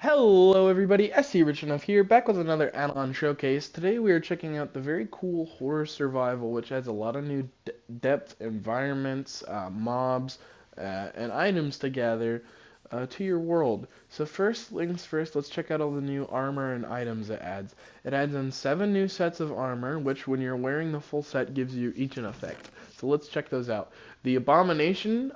Hello everybody, SC Rich Enough here, back with another add-on showcase. Today we are checking out the very cool Horror Survival, which adds a lot of new depth, environments, mobs, and items to gather to your world. So first things first, let's check out all the new armor and items it adds. It adds in 7 new sets of armor, which when you're wearing the full set gives you each an effect. So let's check those out. The Abomination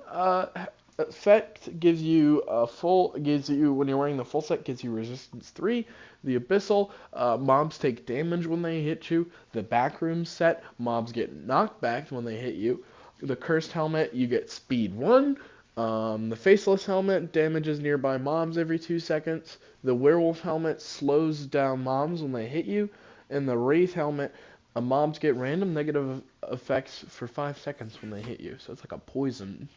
effect gives you when you're wearing the full set, gives you resistance 3. The Abyssal, mobs take damage when they hit you. The Backroom set, mobs get knocked back when they hit you. The Cursed Helmet, you get speed 1. The Faceless Helmet damages nearby mobs every 2 seconds. The Werewolf Helmet slows down mobs when they hit you. And the Wraith Helmet, mobs get random negative effects for 5 seconds when they hit you. So it's like a poison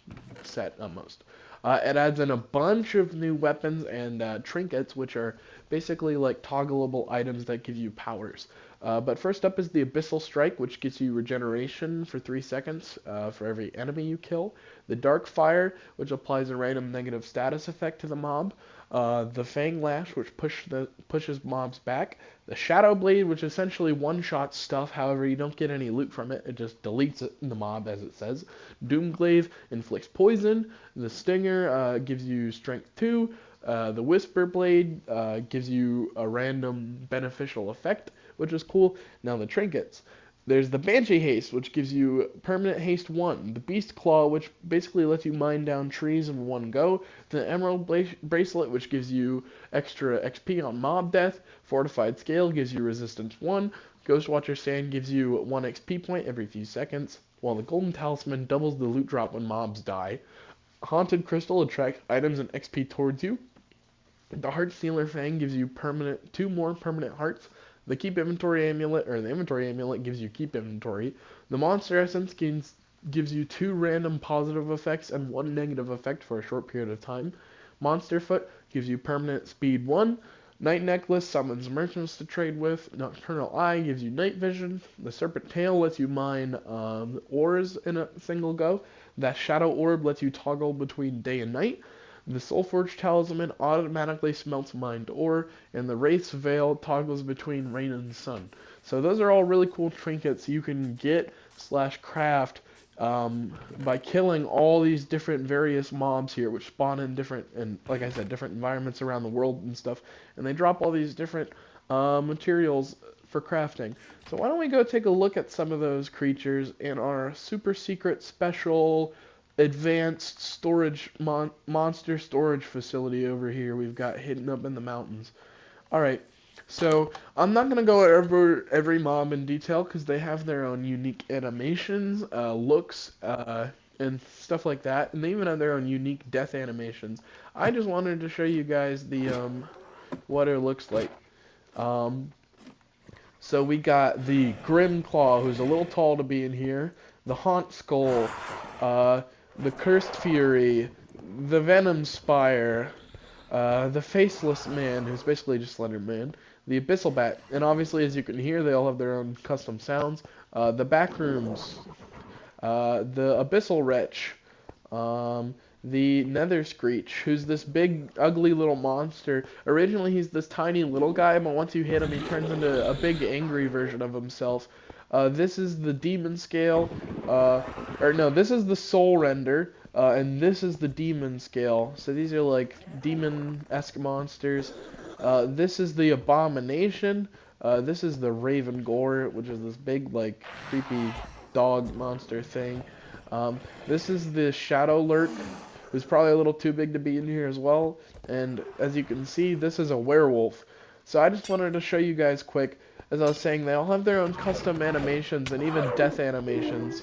set almost. It adds in a bunch of new weapons and trinkets, which are basically like toggleable items that give you powers. But first up is the Abyssal Strike, which gives you regeneration for 3 seconds for every enemy you kill. The Dark Fire, which applies a random negative status effect to the mob. The Fang Lash, which pushes mobs back. The Shadow Blade, which essentially one-shots stuff, however you don't get any loot from it, it just deletes it in the mob as it says. Doomglaive inflicts poison. The Stinger gives you strength 2. The Whisper Blade gives you a random beneficial effect, which is cool. Now the Trinkets. There's the Banshee Haste, which gives you permanent haste 1. The Beast Claw, which basically lets you mine down trees in one go. The Emerald Bracelet, which gives you extra XP on mob death. Fortified Scale gives you resistance 1. Ghostwatcher Sand gives you 1 XP point every few seconds. While the Golden Talisman doubles the loot drop when mobs die. Haunted Crystal attracts items and XP towards you. The Heart Stealer Fang gives you 2 more permanent hearts. The Keep Inventory Amulet, or the Inventory Amulet, gives you Keep Inventory. The Monster Essence gives you 2 random positive effects and 1 negative effect for a short period of time. Monster Foot gives you permanent speed 1. Night Necklace summons merchants to trade with. Nocturnal Eye gives you night vision. The Serpent Tail lets you mine ores in a single go. That Shadow Orb lets you toggle between day and night. The Soulforged Talisman automatically smelts mined ore, and the Wraith's Veil toggles between rain and sun. So those are all really cool trinkets you can get / craft by killing all these different various mobs here, which spawn in different, and like I said, different environments around the world and stuff, and they drop all these different materials for crafting. So why don't we go take a look at some of those creatures in our super secret special advanced storage monster storage facility over here we've got hidden up in the mountains. Alright, so I'm not going to go over every mob in detail because they have their own unique animations, looks, and stuff like that, and they even have their own unique death animations. I just wanted to show you guys the what it looks like. So we got the Grim Claw, who's a little tall to be in here, the Haunt Skull, the Cursed Fury, the Venom Spire, the Faceless Man, who's basically just Slender Man, the Abyssal Bat, and obviously as you can hear they all have their own custom sounds, the Backrooms, the Abyssal Wretch, the Nether Screech, who's this big, ugly little monster. Originally he's this tiny little guy, but once you hit him he turns into a big, angry version of himself. This is the Demon Scale, this is the Soul Render, and this is the Demon Scale. So these are like demon-esque monsters. This is the Abomination. This is the Raven Gore, which is this big, like, creepy dog monster thing. This is the Shadow Lurk, who's probably a little too big to be in here as well. And as you can see, this is a werewolf. So I just wanted to show you guys quick as I was saying, they all have their own custom animations and even death animations,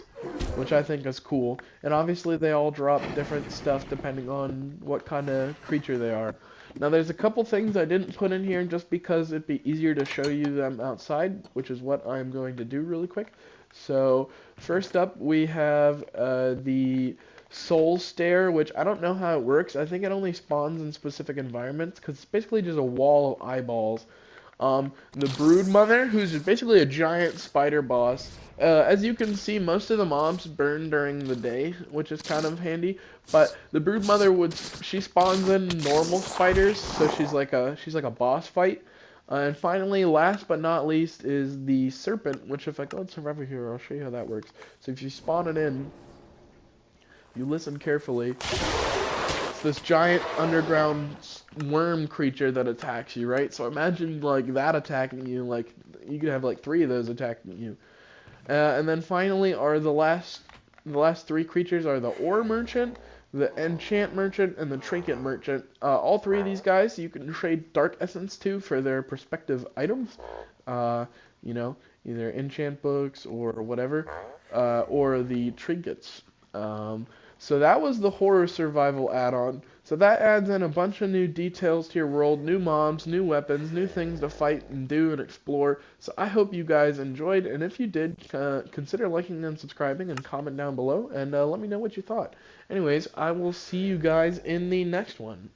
which I think is cool. And obviously they all drop different stuff depending on what kind of creature they are. Now there's a couple things I didn't put in here just because it'd be easier to show you them outside, which is what I'm going to do really quick. So first up we have the Soul Stare, which I don't know how it works. I think it only spawns in specific environments because it's basically just a wall of eyeballs. The Brood Mother, who's basically a giant spider boss. As you can see, most of the mobs burn during the day, which is kind of handy. But the Brood Mother she spawns in normal spiders, so she's like a boss fight. And finally, last but not least, is the Serpent, which if I go in Survivor Hero, I'll show you how that works. So if you spawn it in, you listen carefully. It's this giant underground worm creature that attacks you, right? So imagine like that attacking you, like you could have like 3 of those attacking you. And then finally are the last 3 creatures are the Ore Merchant, the Enchant Merchant, and the Trinket Merchant. All 3 of these guys you can trade Dark Essence to for their respective items. You know, either enchant books or whatever, or the trinkets. So that was the horror survival add-on. So that adds in a bunch of new details to your world, new mobs, new weapons, new things to fight and do and explore. So I hope you guys enjoyed, and if you did, consider liking and subscribing and comment down below, and let me know what you thought. Anyways, I will see you guys in the next one.